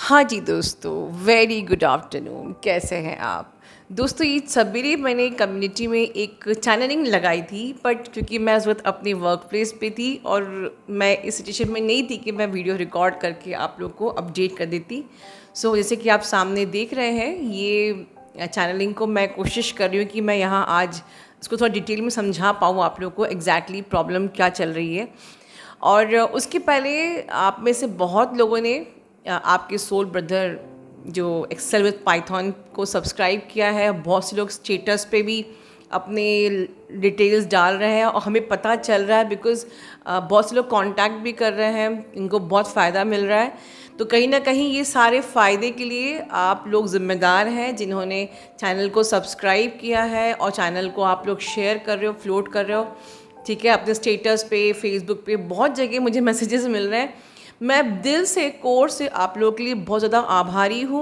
हाँ जी दोस्तों, very good afternoon. कैसे हैं आप दोस्तों? ये सवेरे मैंने कम्युनिटी में एक चैनलिंग लगाई थी, बट क्योंकि मैं उस वक्त अपने वर्क प्लेस पे थी और मैं इस सिचुएशन में नहीं थी कि मैं वीडियो रिकॉर्ड करके आप लोग को अपडेट कर देती। सो जैसे कि आप सामने देख रहे हैं, ये चैनलिंग को मैं कोशिश कर रही हूँ कि मैं यहाँ आज इसको थोड़ा डिटेल में समझा पाऊँ आप लोग को एग्जैक्टली प्रॉब्लम क्या चल रही है। और उसके पहले आप में से बहुत लोगों ने आपके सोल ब्रदर जो एक्सेल विद पाइथन को सब्सक्राइब किया है। बहुत से लोग स्टेटस पे भी अपने डिटेल्स डाल रहे हैं और हमें पता चल रहा है बिकॉज़ बहुत से लोग कांटेक्ट भी कर रहे हैं, इनको बहुत फ़ायदा मिल रहा है। तो कहीं ना कहीं ये सारे फ़ायदे के लिए आप लोग ज़िम्मेदार हैं जिन्होंने चैनल को सब्सक्राइब किया है और चैनल को आप लोग शेयर कर रहे हो, फ्लोट कर रहे हो। ठीक है, अपने स्टेटस पे, फेसबुक पे बहुत जगह मुझे मैसेजेस मिल रहे हैं। मैं दिल से, कोर से आप लोगों के लिए बहुत ज़्यादा आभारी हूँ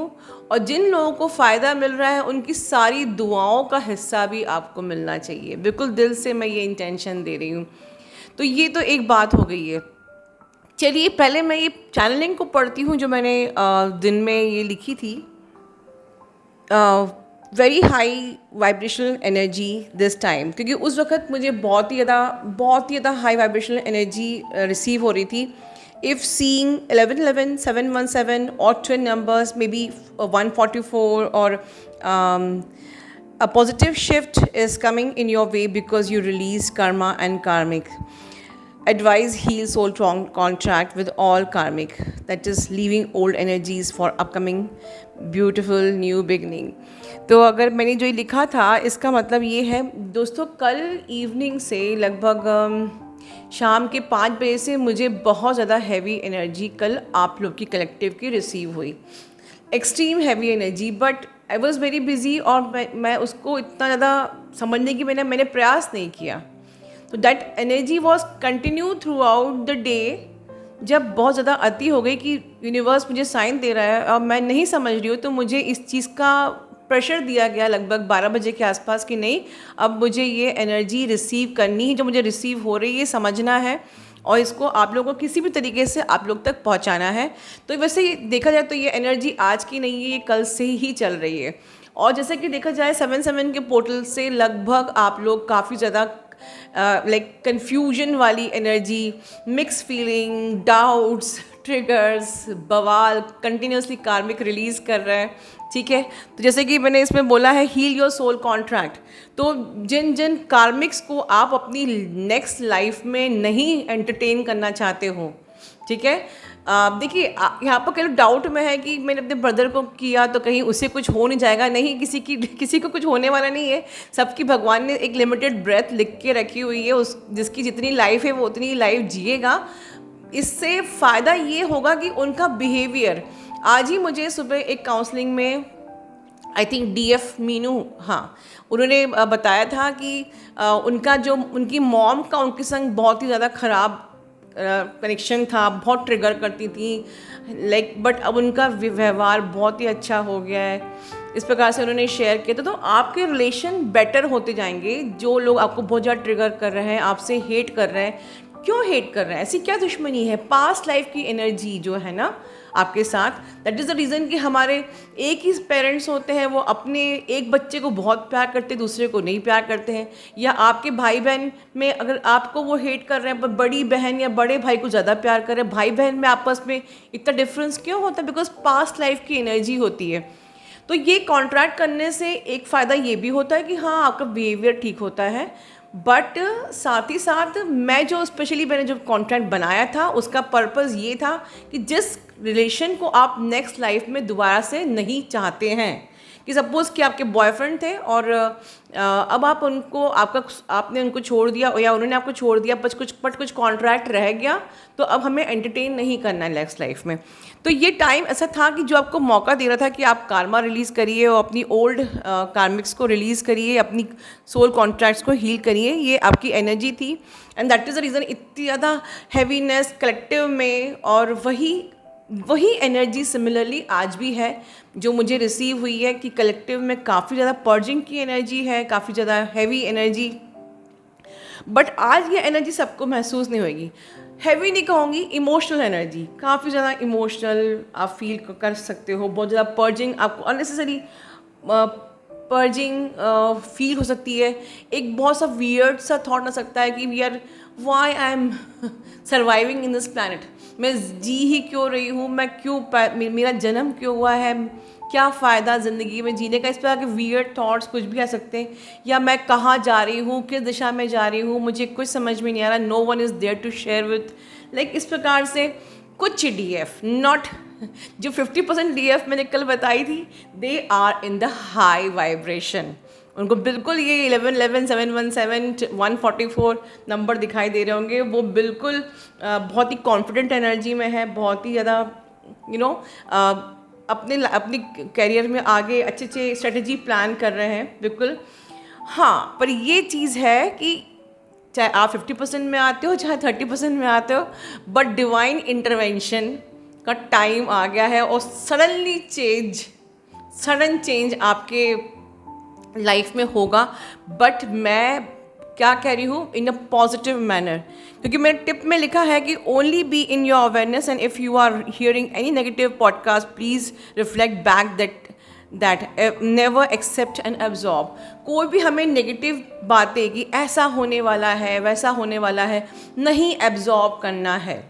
और जिन लोगों को फ़ायदा मिल रहा है उनकी सारी दुआओं का हिस्सा भी आपको मिलना चाहिए। बिल्कुल दिल से मैं ये इंटेंशन दे रही हूँ। तो ये तो एक बात हो गई है। चलिए पहले मैं ये चैनलिंग को पढ़ती हूँ जो मैंने दिन में ये लिखी थी। Very high vibrational energy this time, क्योंकि उस वक्त मुझे बहुत ही ज़्यादा हाई वाइब्रेशनल एनर्जी रिसीव हो रही थी। If seeing 1111, 717 or twin numbers, maybe 144 or a positive shift is coming in your way because you release karma and karmic. Advise heal soul contract with all karmic, that is leaving old energies for upcoming beautiful new beginning. तो अगर मैंने जो ये लिखा था इसका मतलब ये है दोस्तों, कल इवनिंग से लगभग शाम के 5 बजे से मुझे बहुत ज़्यादा हैवी एनर्जी कल आप लोग की कलेक्टिव की रिसीव हुई। Extreme heavy energy, but I was very busy और मैं उसको इतना ज़्यादा समझने की मैंने प्रयास नहीं किया। तो that energy was continue through out the day. जब बहुत ज़्यादा अति हो गई कि यूनिवर्स मुझे साइन दे रहा है और मैं नहीं समझ रही हूँ, तो मुझे इस चीज़ का प्रेशर दिया गया लगभग 12 बजे के आसपास कि नहीं, अब मुझे ये एनर्जी रिसीव करनी है, जो मुझे रिसीव हो रही है समझना है और इसको आप लोगों को किसी भी तरीके से आप लोग तक पहुंचाना है। तो वैसे देखा जाए तो ये एनर्जी आज की नहीं है, ये कल से ही चल रही है। और जैसे कि देखा जाए 7-7 के पोर्टल से लगभग आप लोग काफ़ी ज़्यादा लाइक कन्फ्यूजन वाली energy, mix feeling, doubts, triggers, बवाल कंटिन्यूसली कार्मिक रिलीज़ कर रहे हैं। ठीक है, तो जैसे कि मैंने इसमें बोला है हील योर सोल कॉन्ट्रैक्ट, तो जिन जिन कार्मिक्स को आप अपनी नेक्स्ट लाइफ में नहीं एंटरटेन करना चाहते हो, ठीक है, देखिए यहाँ पर कई डाउट में है कि मैंने अपने ब्रदर को किया तो कहीं उसे कुछ हो नहीं जाएगा। नहीं, किसी को कुछ होने वाला नहीं है। सबकी भगवान ने एक लिमिटेड ब्रेथ लिख के रखी हुई है, उस जिसकी जितनी लाइफ है वो उतनी लाइफ जिएगा। इससे फ़ायदा ये होगा कि उनका बिहेवियर, आज ही मुझे सुबह एक काउंसलिंग में आई थिंक डीएफ मीनू, हाँ, उन्होंने बताया था कि उनका जो उनकी मॉम का उनके संग बहुत ही ज़्यादा ख़राब कनेक्शन था, बहुत ट्रिगर करती थी लाइक, बट अब उनका व्यवहार बहुत ही अच्छा हो गया है। इस प्रकार से उन्होंने शेयर किया। तो आपके रिलेशन बेटर होते जाएंगे। जो लोग आपको बहुत ज़्यादा ट्रिगर कर रहे हैं, आपसे हेट कर रहे हैं, क्यों हेट कर रहे हैं, ऐसी क्या दुश्मनी है? पास्ट लाइफ की एनर्जी जो है ना आपके साथ, दैट इज़ द रीज़न कि हमारे एक ही पेरेंट्स होते हैं, वो अपने एक बच्चे को बहुत प्यार करते हैं, दूसरे को नहीं प्यार करते हैं। या आपके भाई बहन में अगर आपको वो हेट कर रहे हैं, पर बड़ी बहन या बड़े भाई को ज़्यादा प्यार कर रहे हैं, भाई बहन में आपस में इतना डिफरेंस क्यों होता है? बिकॉज पास्ट लाइफ की एनर्जी होती है। तो ये कॉन्ट्रैक्ट करने से एक फ़ायदा ये भी होता है कि हाँ, आपका बिहेवियर ठीक होता है, बट साथ ही साथ मैंने जो कॉन्ट्रैक्ट बनाया था उसका पर्पज़ ये था कि जिस रिलेशन को आप नेक्स्ट लाइफ में दोबारा से नहीं चाहते हैं, कि सपोज़ कि आपके बॉयफ्रेंड थे और अब आपने उनको छोड़ दिया या उन्होंने आपको छोड़ दिया, बट कुछ कॉन्ट्रैक्ट रह गया, तो अब हमें एंटरटेन नहीं करना है नेक्स्ट लाइफ में। तो ये टाइम ऐसा था कि जो आपको मौका दे रहा था कि आप कार्मा रिलीज़ करिए और अपनी ओल्ड कार्मिक्स को रिलीज़ करिए, अपनी सोल कॉन्ट्रैक्ट्स को हील करिए, ये आपकी एनर्जी थी। And that is the reason इतनी ज़्यादा हैवीनेस कलेक्टिव में, और वही एनर्जी सिमिलरली आज भी है जो मुझे रिसीव हुई है कि कलेक्टिव में काफ़ी ज़्यादा पर्जिंग की एनर्जी है, काफ़ी ज़्यादा हैवी एनर्जी। बट आज ये एनर्जी सबको महसूस नहीं होगी। हैवी नहीं कहूँगी, इमोशनल एनर्जी, काफ़ी ज़्यादा इमोशनल आप फील कर सकते हो, बहुत ज़्यादा पर्जिंग, आपको अननेसेसरी पर्जिंग फील हो सकती है। एक बहुत सा वियर्ड सा थॉट आ सकता है कि we are why I am surviving in this planet, मैं जी ही क्यों रही हूँ, मैं क्यों मेरा जन्म क्यों हुआ है, क्या फ़ायदा ज़िंदगी में जीने का। इस तरह के वियर्ड थॉट्स कुछ भी आ सकते हैं। या मैं कहाँ जा रही हूँ, किस दिशा में जा रही हूँ, मुझे कुछ समझ में नहीं आ रहा, no one is there to share with, like इस प्रकार से कुछ DF नॉट, जो 50% DF मैंने कल बताई थी, they are in the high vibration. उनको बिल्कुल ये 1111 717 144 नंबर दिखाई दे रहे होंगे, वो बिल्कुल बहुत ही कॉन्फिडेंट एनर्जी में है, बहुत ही ज़्यादा अपनी कैरियर में आगे अच्छे अच्छे स्ट्रेटजी प्लान कर रहे हैं, बिल्कुल। हाँ, पर ये चीज़ है कि चाहे आप 50% में आते हो, चाहे 30% में आते हो, बट डिवाइन इंटरवेंशन का टाइम आ गया है और सडन चेंज आपके लाइफ में होगा। बट मैं क्या कह रही हूँ, इन अ पॉजिटिव मैनर, क्योंकि मेरे टिप में लिखा है कि only be in your awareness and if you are hearing any negative podcast please reflect back that never accept and absorb. कोई भी हमें नेगेटिव बातें कि ऐसा होने वाला है, वैसा होने वाला है, नहीं एब्जॉर्ब करना है।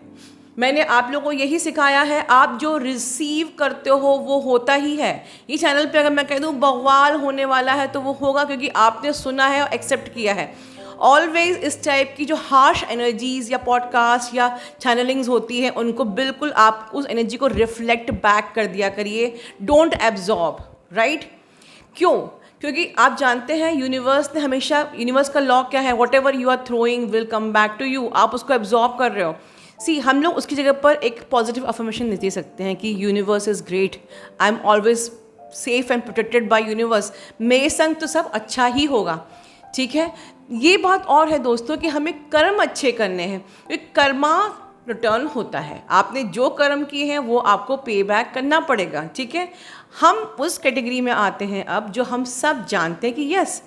मैंने आप लोगों को यही सिखाया है, आप जो रिसीव करते हो वो होता ही है। ये चैनल पे अगर मैं कह दूँ बवाल होने वाला है तो वो होगा, क्योंकि आपने सुना है और एक्सेप्ट किया है। ऑलवेज इस टाइप की जो हार्श एनर्जीज़ या पॉडकास्ट या चैनलिंग्स होती हैं, उनको बिल्कुल आप उस एनर्जी को रिफ्लेक्ट बैक कर दिया करिए, डोंट एब्जॉर्ब, राइट। क्यों? क्योंकि आप जानते हैं यूनिवर्स ने हमेशा, यूनिवर्स का लॉ क्या है, whatever you are throwing will come back to you. आप उसको एब्जॉर्ब कर रहे हो। हम लोग उसकी जगह पर एक पॉजिटिव अफर्मेशन दे सकते हैं कि universe is great, I am always safe and protected by universe, मेरे संग तो सब अच्छा ही होगा, ठीक है। ये बात और है दोस्तों कि हमें कर्म अच्छे करने हैं, क्योंकि कर्मा रिटर्न होता है। आपने जो कर्म किए हैं वो आपको पे बैक करना पड़ेगा, ठीक है। हम उस कैटेगरी में आते हैं अब, जो हम सब जानते हैं कि यस,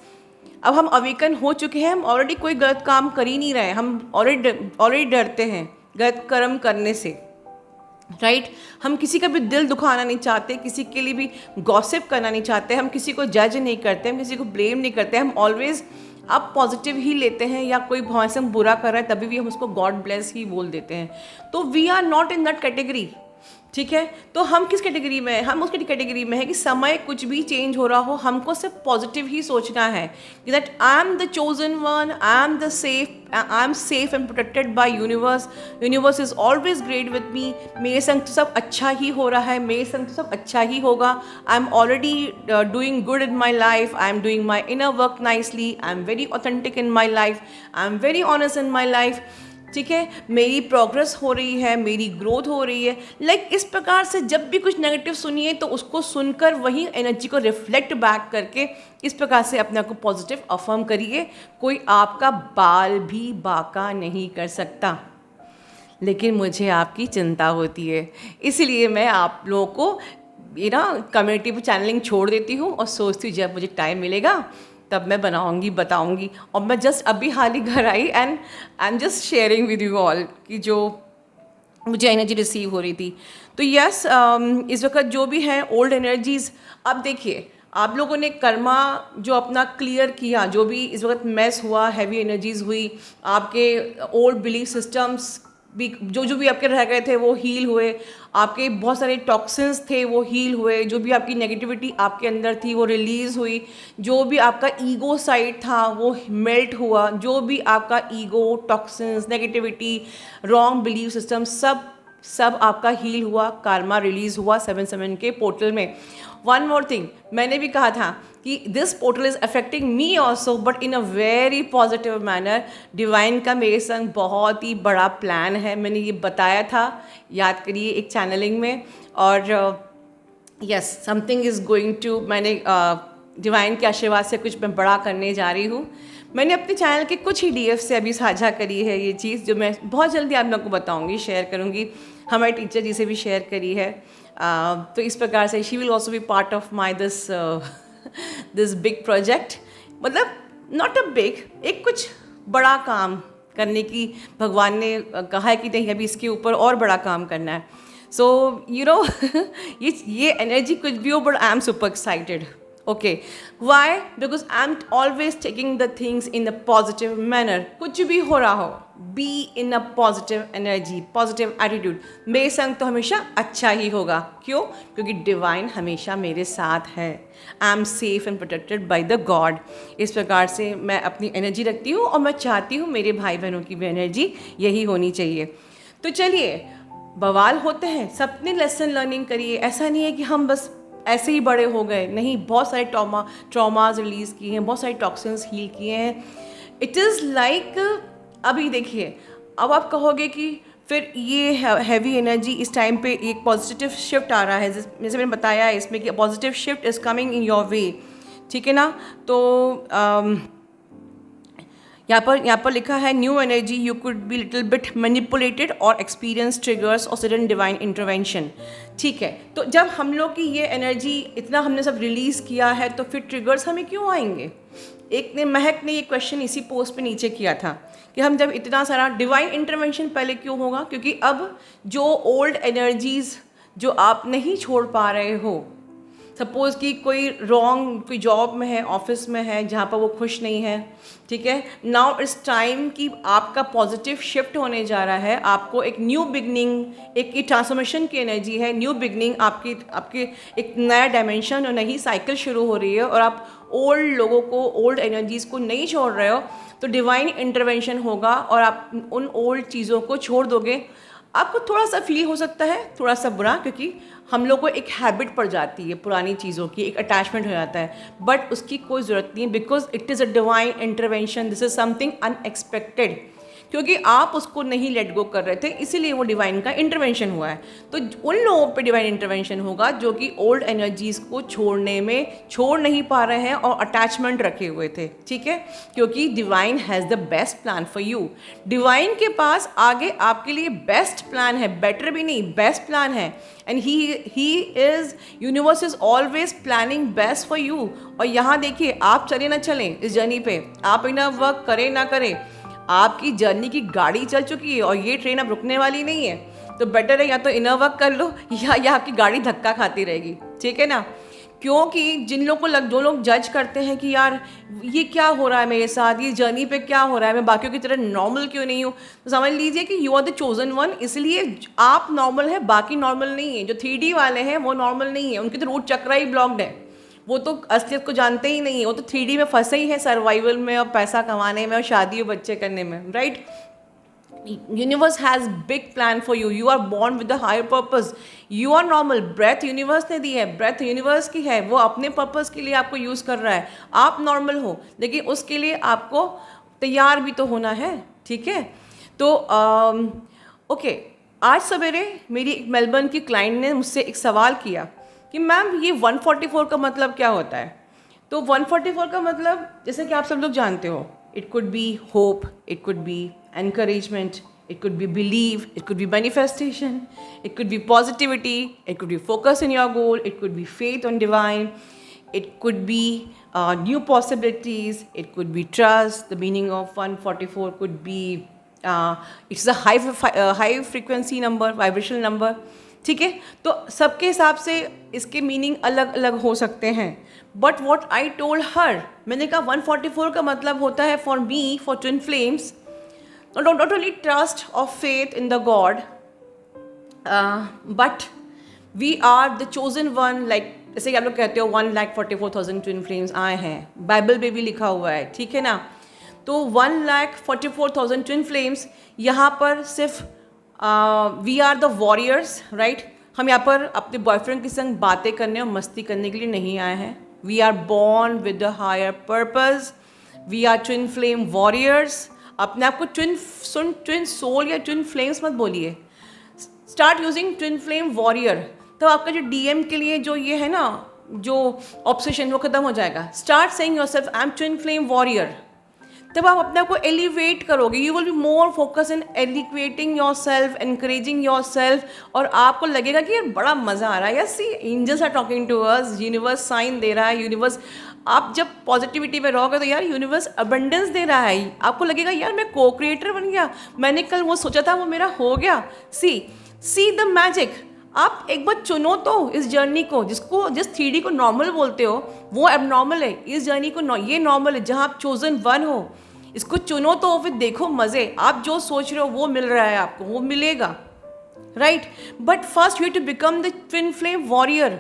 अब हम अवेकन हो चुके हैं, हम ऑलरेडी कोई गलत काम कर ही नहीं रहे, हम ऑलरेडी डरते हैं गलत कर्म करने से, राइट। हम किसी का भी दिल दुखाना नहीं चाहते, किसी के लिए भी गॉसिप करना नहीं चाहते, हम किसी को जज नहीं करते, हम किसी को ब्लेम नहीं करते, हम ऑलवेज अब पॉजिटिव ही लेते हैं। या कोई हमारे से बुरा कर रहा है तभी भी हम उसको गॉड ब्लेस ही बोल देते हैं। तो we are not in that category, ठीक है। तो हम किस कैटेगरी में हैं? हम उस कैटेगरी में है कि समय कुछ भी चेंज हो रहा हो, हमको सिर्फ पॉजिटिव ही सोचना है कि that I am the chosen one, I am safe and protected by universe, universe is always great with me, मेरे संग तो सब अच्छा ही हो रहा है, मेरे संग तो सब अच्छा ही होगा, I am already doing good in my life, I am doing my inner work nicely, I am very authentic in my life, I am very honest in my life, ठीक है। मेरी प्रोग्रेस हो रही है, मेरी ग्रोथ हो रही है। लाइक इस प्रकार से जब भी कुछ नेगेटिव सुनिए तो उसको सुनकर वही एनर्जी को रिफ्लेक्ट बैक करके इस प्रकार से अपने आप को पॉजिटिव अफर्म करिए। कोई आपका बाल भी बाका नहीं कर सकता, लेकिन मुझे आपकी चिंता होती है, इसलिए मैं आप लोगों को कम्युनिटी पर चैनलिंग छोड़ देती हूँ और सोचती हूँ जब मुझे टाइम मिलेगा तब मैं बनाऊंगी, बताऊंगी। और मैं जस्ट अभी हाल ही घर आई and I am just sharing with you all कि जो मुझे एनर्जी रिसीव हो रही थी। तो यस, इस वक्त जो भी हैं ओल्ड एनर्जीज़, अब देखिए आप लोगों ने कर्मा जो अपना क्लियर किया, जो भी इस वक्त मैस हुआ, हैवी एनर्जीज़ हुई, आपके ओल्ड बिलीफ सिस्टम्स भी जो भी आपके रह गए थे वो हील हुए, आपके बहुत सारे टॉक्सिन्स थे वो हील हुए, जो भी आपकी नेगेटिविटी आपके अंदर थी वो रिलीज़ हुई, जो भी आपका ईगो साइड था वो मेल्ट हुआ, जो भी आपका ego, toxins, negativity, wrong believe system सब आपका हील हुआ, कार्मा रिलीज़ हुआ 7/7 के पोर्टल में। वन मोर थिंग, मैंने भी कहा था कि this portal is affecting me also but in a very positive manner. Divine का मेरे संग बहुत ही बड़ा प्लान है, मैंने ये बताया था, याद करिए एक चैनलिंग में। और yes, something is going to, मैंने डिवाइन के आशीर्वाद से कुछ मैं बड़ा करने जा रही हूँ। मैंने अपने चैनल के कुछ ही DF से अभी साझा करी है ये चीज़, जो मैं बहुत जल्दी आप लोग को बताऊँगी, शेयर करूँगी। हमारे टीचर जी से भी शेयर करी है। तो इस प्रकार से she will also be part of my this big project. मतलब नॉट अ बिग, एक कुछ बड़ा काम करने की भगवान ने कहा है कि नहीं अभी इसके ऊपर और बड़ा काम करना है. सो यू नो ये एनर्जी कुछ भी हो, but I am super excited. Okay, why? Because I'm always taking the things in a positive manner. कुछ भी हो रहा हो, be in a positive energy, positive attitude. मेरे संग तो हमेशा अच्छा ही होगा. क्यों? क्योंकि डिवाइन हमेशा मेरे साथ है. I am safe and protected by the God. इस प्रकार से मैं अपनी एनर्जी रखती हूँ और मैं चाहती हूँ मेरे भाई बहनों की भी एनर्जी यही होनी चाहिए. तो चलिए, बवाल होते हैं, सबने लेसन लर्निंग करिए. ऐसा नहीं है कि हम बस ऐसे ही बड़े हो गए, नहीं. बहुत सारे ट्रॉमाज रिलीज़ किए हैं, बहुत सारे टॉक्सिन्स हील किए हैं. इट इज़ लाइक अभी देखिए, अब आप कहोगे कि फिर ये हैवी एनर्जी इस टाइम पे एक पॉजिटिव शिफ्ट आ रहा है, जैसे मैंने बताया है इसमें कि positive shift is coming in your way. ठीक है ना. तो यहाँ पर लिखा है new energy you could be little bit manipulated और एक्सपीरियंस ट्रिगर्स और सडन डिवाइन इंटरवेंशन. ठीक है, तो जब हम लोग की ये एनर्जी इतना हमने सब रिलीज़ किया है तो फिर ट्रिगर्स हमें क्यों आएंगे. महक ने ये क्वेश्चन इसी पोस्ट पे नीचे किया था कि हम जब इतना सारा डिवाइन इंटरवेंशन पहले क्यों होगा, क्योंकि अब जो ओल्ड एनर्जीज़ जो आप नहीं छोड़ पा रहे हो, सपोज़ कि कोई जॉब में है, ऑफिस में है जहाँ पर वो खुश नहीं है. ठीक है, नाउ इट्स टाइम कि आपका पॉजिटिव शिफ्ट होने जा रहा है. आपको एक न्यू बिगनिंग, एक ट्रांसफॉर्मेशन की एनर्जी है. न्यू बिगनिंग आपके एक नया डायमेंशन और नई साइकिल शुरू हो रही है और आप ओल्ड लोगों को, ओल्ड एनर्जीज़ को नहीं छोड़ रहे हो. तो डिवाइन इंटरवेंशन होगा और आप उन ओल्ड चीज़ों को छोड़ दोगे. आपको थोड़ा सा फील हो सकता है, थोड़ा सा बुरा, क्योंकि हम लोग को एक हैबिट पड़ जाती है पुरानी चीज़ों की, एक अटैचमेंट हो जाता है. बट उसकी कोई ज़रूरत नहीं है, because it is a divine intervention. This is something unexpected. क्योंकि आप उसको नहीं लेट गो कर रहे थे, इसीलिए वो डिवाइन का इंटरवेंशन हुआ है. तो उन लोगों पे डिवाइन इंटरवेंशन होगा जो कि ओल्ड एनर्जीज़ को छोड़ नहीं पा रहे हैं और अटैचमेंट रखे हुए थे. ठीक है, क्योंकि divine has the best plan for you. Divine के पास आगे आपके लिए बेस्ट प्लान है, बेटर भी नहीं, बेस्ट प्लान है. And universe is always planning best for you. और यहाँ देखिए, आप चले ना चलें इस जर्नी पे, आप इनर वर्क करें ना करें, आपकी जर्नी की गाड़ी चल चुकी है और ये ट्रेन अब रुकने वाली नहीं है. तो बेटर है या तो इनर वर्क कर लो या आपकी गाड़ी धक्का खाती रहेगी. ठीक है ना. क्योंकि जो लोग जज करते हैं कि यार ये क्या हो रहा है मेरे साथ, ये जर्नी पे क्या हो रहा है, मैं बाकियों की तरह नॉर्मल क्यों नहीं हूँ, तो समझ लीजिए कि you are the chosen one. इसलिए आप नॉर्मल है, बाकी नॉर्मल नहीं है. जो 3D वाले हैं वो नॉर्मल नहीं है, उनकी तो रूट चक्रा ही ब्लॉक्ड है. वो तो असलियत को जानते ही नहीं है, वो तो 3D में फंसे ही है, सर्वाइवल में और पैसा कमाने में और शादी और बच्चे करने में. Right. Universe has big plan for you. You are born with the higher purpose. You are normal. Breath universe ने दी है, ब्रेथ यूनिवर्स की है, वो अपने पर्पस के लिए आपको यूज़ कर रहा है. आप नॉर्मल हो, लेकिन उसके लिए आपको तैयार भी तो होना है. ठीक है. तो ओके, आज सवेरे मेरी एक मेलबर्न की क्लाइंट ने मुझसे एक सवाल किया कि मैम ये 144 का मतलब क्या होता है. तो 144 का मतलब जैसे कि आप सब लोग जानते हो, it could be hope, it could be encouragement, it could be belief, it could be manifestation, it could be positivity, it could be focus in your goal, it could be faith on divine, it could be new possibilities, it could be trust. The meaning of 144 could be it's a high frequency number, vibrational number. ठीक है. तो सबके हिसाब से इसके meaning अलग अलग हो सकते हैं. But what I told her, मैंने कहा 144 का मतलब होता है for me, for twin flames, not only trust or faith in the God, but we are the chosen one. Like जैसे कि आप लोग कहते हो 1,44,000 ट्विन फ्लेम्स आए हैं, बाइबल में भी लिखा हुआ है. ठीक है ना. तो 1,44,000 ट्विन फ्लेम्स, यहाँ पर सिर्फ we are the warriors. Right. हम यहाँ पर अपने बॉयफ्रेंड के संग बातें करने और मस्ती करने के लिए नहीं आए हैं. We are born with the higher purpose. We are twin flame warriors. अपने आप को ट्विन सोल या ट्विन फ्लेम्स मत बोलिए. Start using twin flame warrior. तो आपका जो DM के लिए जो ये है ना, जो ऑब्सेशन, वो खत्म हो जाएगा. Start saying yourself I am twin flame warrior. तब आप अपने आप को एलिवेट करोगे. You will be more focus in elevating your self, encouraging your self, और आपको लगेगा कि यार बड़ा मज़ा आ रहा है. यार see, angels are talking to us, universe sign दे रहा है. यूनिवर्स, आप जब पॉजिटिविटी में रहोगे तो यार यूनिवर्स अबंडेंस दे रहा है. आपको लगेगा यार मैं को क्रिएटर बन गया, मैंने कल वो सोचा था वो मेरा हो गया. See the magic. आप एक बार चुनो तो इस जर्नी को, जिस 3D को नॉर्मल बोलते हो वो एबनॉर्मल है. इस जर्नी को ये नॉर्मल है जहाँ आप चोजन वन हो. इसको चुनो तो फिर देखो मज़े. आप जो सोच रहे हो वो मिल रहा है आपको, वो मिलेगा, right. But first you to become the twin flame warrior.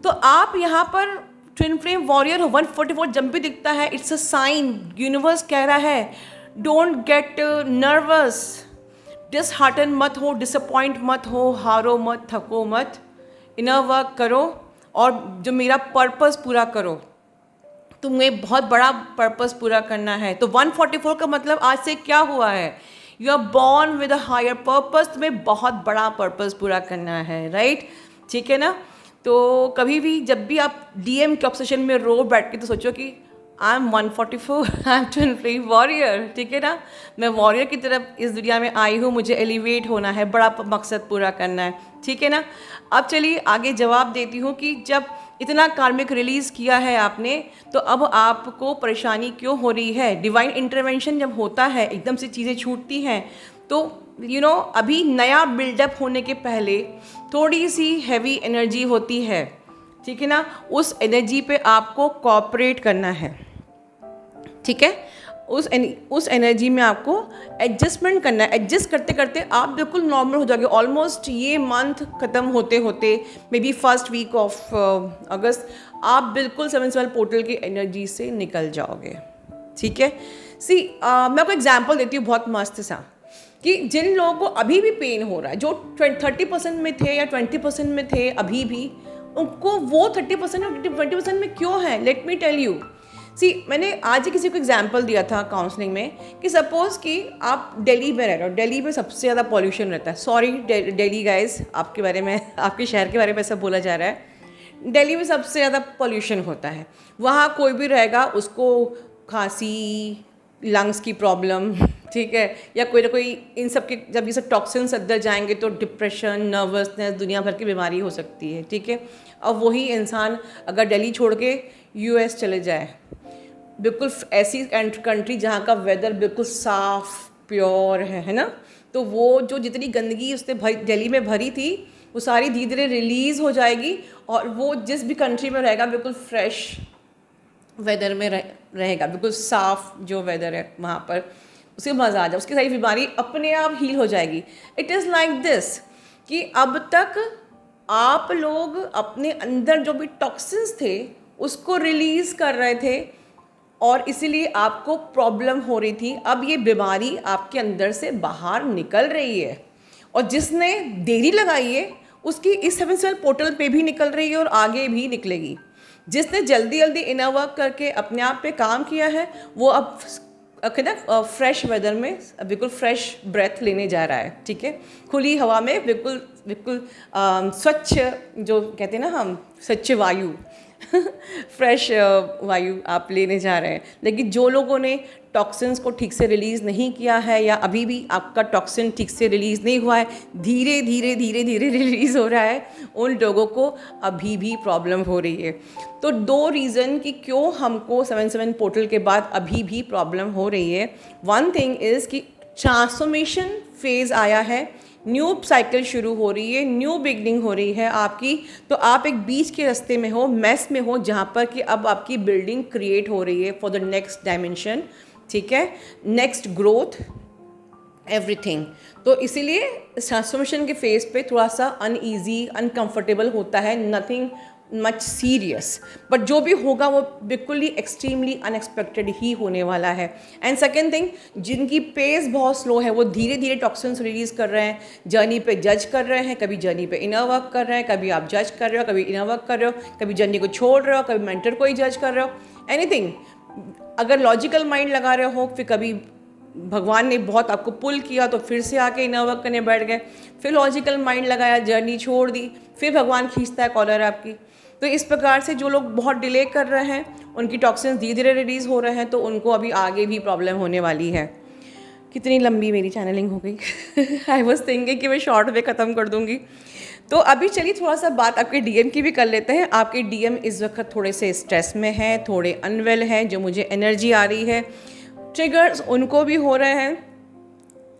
तो आप यहाँ पर ट्विन फ्लेम वॉरियर हो. 144 जब भी दिखता है इट्स अ साइन. यूनिवर्स कह रहा है डोंट गेट नर्वस, डिसहार्टन मत हो, डिसअपॉइंट मत हो, हारो मत, थको मत. इनर वर्क करो और जो मेरा पर्पस पूरा करो. तुम्हें बहुत बड़ा पर्पस पूरा करना है. तो 144 का मतलब आज से क्या हुआ है? You are born with a higher purpose. तुम्हें बहुत बड़ा पर्पस पूरा करना है, राइट. ठीक है ना. तो कभी भी जब भी आप DM के ऑब्सेशन में रो बैठ के तो सोचो कि I am 144, I am twin flame warrior. ठीक है ना. मैं वॉरियर की तरफ इस दुनिया में आई हूँ. मुझे एलिवेट होना है, बड़ा मकसद पूरा करना है. ठीक है ना. अब चलिए आगे जवाब देती हूँ कि जब इतना कार्मिक रिलीज़ किया है आपने तो अब आपको परेशानी क्यों हो रही है. डिवाइन इंटरवेंशन जब होता है, एकदम से चीज़ें छूटती हैं, तो अभी नया बिल्डअप होने के पहले थोड़ी सी हैवी एनर्जी होती है. ठीक है ना. उस एनर्जी पे आपको कोऑपरेट करना है. ठीक है. उस एनर्जी में आपको एडजस्टमेंट करना है. एडजस्ट करते करते आप बिल्कुल नॉर्मल हो जाओगे. ऑलमोस्ट ये मंथ ख़त्म होते होते maybe first week of August आप बिल्कुल 7 पोर्टल की एनर्जी से निकल जाओगे. ठीक है. मैं आपको एग्जांपल देती हूँ बहुत मस्त सा, कि जिन लोगों को अभी भी पेन हो रहा है, जो 30% में थे या 20% में थे अभी भी, उनको वो 30% और 20% में क्यों है? Let me tell you. मैंने आज ही किसी को एग्जांपल दिया था काउंसलिंग में कि सपोज़ कि आप दिल्ली में रह रहे हो. दिल्ली में सबसे ज़्यादा पॉल्यूशन रहता है. सॉरी दिल्ली गाइस, आपके बारे में, आपके शहर के बारे में ऐसा बोला जा रहा है. दिल्ली में सबसे ज़्यादा पॉल्यूशन होता है. वहाँ कोई भी रहेगा उसको खांसी, लंग्स की प्रॉब्लम, ठीक है, या कोई ना कोई इन सब के जब ये सब टॉक्सिन्स अंदर जाएंगे तो डिप्रेशन, नर्वसनेस, दुनिया भर की बीमारी हो सकती है. ठीक है. अब वही इंसान अगर दिल्ली छोड़ के US चले जाए, बिल्कुल ऐसी कंट्री जहाँ का वेदर बिल्कुल साफ प्योर है ना, तो वो जो जितनी गंदगी उसने दिल्ली में भरी थी वो सारी धीरे धीरे रिलीज़ हो जाएगी और वो जिस भी कंट्री में रहेगा बिल्कुल फ्रेश वेदर में रहेगा. बिल्कुल साफ जो वेदर है वहाँ पर उसे मज़ा आ जाए, उसकी सारी बीमारी अपने आप हील हो जाएगी. इट इज़ लाइक दिस कि अब तक आप लोग अपने अंदर जो भी टॉक्सिन्स थे उसको रिलीज़ कर रहे थे और इसीलिए आपको प्रॉब्लम हो रही थी. अब ये बीमारी आपके अंदर से बाहर निकल रही है और जिसने देरी लगाई है उसकी इस 7 पोर्टल पे भी निकल रही है और आगे भी निकलेगी. जिसने जल्दी जल्दी इनर वर्क करके अपने आप पे काम किया है वो अब ना फ्रेश वेदर में बिल्कुल फ्रेश ब्रेथ लेने जा रहा है. ठीक है. खुली हवा में बिल्कुल बिल्कुल स्वच्छ, जो कहते हैं ना हम, स्वच्छ वायु फ्रेश वायु आप लेने जा रहे हैं. लेकिन जो लोगों ने टॉक्सिन्स को ठीक से रिलीज़ नहीं किया है या अभी भी आपका टॉक्सिन ठीक से रिलीज़ नहीं हुआ है, धीरे धीरे धीरे धीरे रिलीज़ हो रहा है, उन लोगों को अभी भी प्रॉब्लम हो रही है. तो 2 रीज़न कि क्यों हमको 7 पोर्टल के बाद अभी भी प्रॉब्लम हो रही है. वन थिंग इज़ कि ट्रांसफॉर्मेशन फेज़ आया है, न्यू साइकिल शुरू हो रही है, न्यू बिगनिंग हो रही है आपकी. तो आप एक बीच के रास्ते में हो, मेस में हो, जहाँ पर कि अब आपकी बिल्डिंग क्रिएट हो रही है फॉर द नेक्स्ट डायमेंशन. ठीक है. Next growth, everything. तो इसीलिए ट्रांसफॉर्मेशन के फेज पे थोड़ा सा अनईजी, अनकंफर्टेबल होता है. नथिंग मच सीरियस, बट जो भी होगा वो बिल्कुल ही एक्सट्रीमली अनएक्सपेक्टेड ही होने वाला है. एंड सेकेंड थिंग, जिनकी पेस बहुत स्लो है वो धीरे धीरे टॉक्सिन्स रिलीज़ कर रहे हैं, जर्नी पे जज कर रहे हैं. कभी जर्नी पे इनर वर्क कर रहे हैं, कभी आप जज कर रहे हो, कभी इनर वर्क कर रहे हो, कभी जर्नी को छोड़ रहे हो, कभी मेंटर को ही जज कर रहे हो. एनीथिंग, अगर लॉजिकल माइंड लगा रहे हो, फिर कभी भगवान ने बहुत आपको पुल किया तो फिर से आके इनर वर्क करने बैठ गए, फिर लॉजिकल माइंड लगाया, जर्नी छोड़ दी, फिर भगवान खींचता है कॉलर आपकी. तो इस प्रकार से जो लोग बहुत डिले कर रहे हैं उनकी टॉक्सिन्स धीरे धीरे रिलीज़ हो रहे हैं, तो उनको अभी आगे भी प्रॉब्लम होने वाली है। कितनी लंबी मेरी चैनलिंग हो गई। आई वॉज थिंकिंग कि मैं शॉर्ट में ख़त्म कर दूँगी। तो अभी चलिए थोड़ा सा बात आपके डीएम की भी कर लेते हैं। आपके डीएम इस वक्त थोड़े से स्ट्रेस में हैं, थोड़े अनवेल हैं, जो मुझे एनर्जी आ रही है, ट्रिगर्स उनको भी हो रहे हैं,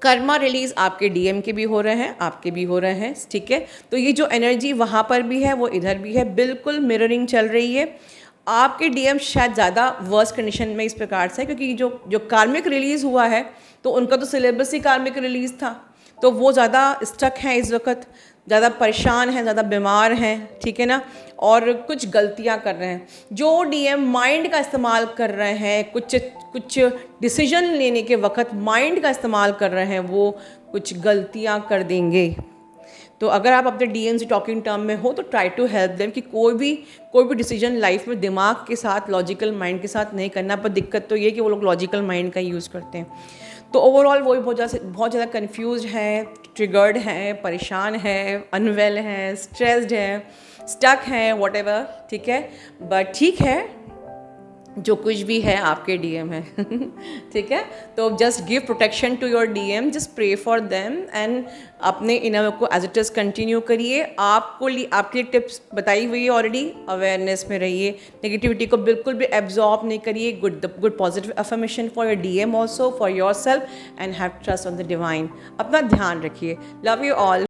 कर्मा रिलीज आपके डीएम के भी हो रहे हैं, आपके भी हो रहे हैं, ठीक है। तो ये जो एनर्जी वहाँ पर भी है वो इधर भी है, बिल्कुल मिररिंग चल रही है। आपके डीएम शायद ज़्यादा वर्स कंडीशन में इस प्रकार से, क्योंकि जो कार्मिक रिलीज़ हुआ है तो उनका तो सिलेबस ही कार्मिक रिलीज़ था, तो वो ज़्यादा स्टक हैं इस वक्त, ज़्यादा परेशान हैं, ज़्यादा बीमार हैं, ठीक है ना, और कुछ गलतियां कर रहे हैं। जो डीएम माइंड का इस्तेमाल कर रहे हैं, कुछ डिसीजन लेने के वक्त माइंड का इस्तेमाल कर रहे हैं, वो कुछ गलतियां कर देंगे। तो अगर आप अपने डीएम से टॉकिंग टर्म में हो तो ट्राई टू हेल्प देम कि कोई भी डिसीजन लाइफ में दिमाग के साथ, लॉजिकल माइंड के साथ नहीं करना। पर दिक्कत तो ये कि वो लोग लॉजिकल माइंड का यूज़ करते हैं। तो ओवरऑल वो बहुत ज़्यादा कन्फ्यूज हैं, ट्रिगर्ड हैं, परेशान हैं, अनवेल हैं, स्ट्रेस्ड हैं, स्टक हैं, व्हाटएवर, ठीक है। बट ठीक है, जो कुछ भी है आपके डीएम है। ठीक है, तो just give protection to your DM, just pray for them and अपने इनर को एज इट इज़ कंटिन्यू करिए। आपके लिए टिप्स बताई हुई है ऑलरेडी, अवेयरनेस में रहिए, नेगेटिविटी को बिल्कुल भी एब्जॉर्ब नहीं करिए। Good positive affirmation for your DM also, for your self, and have trust on the divine. अपना ध्यान रखिए। Love you all.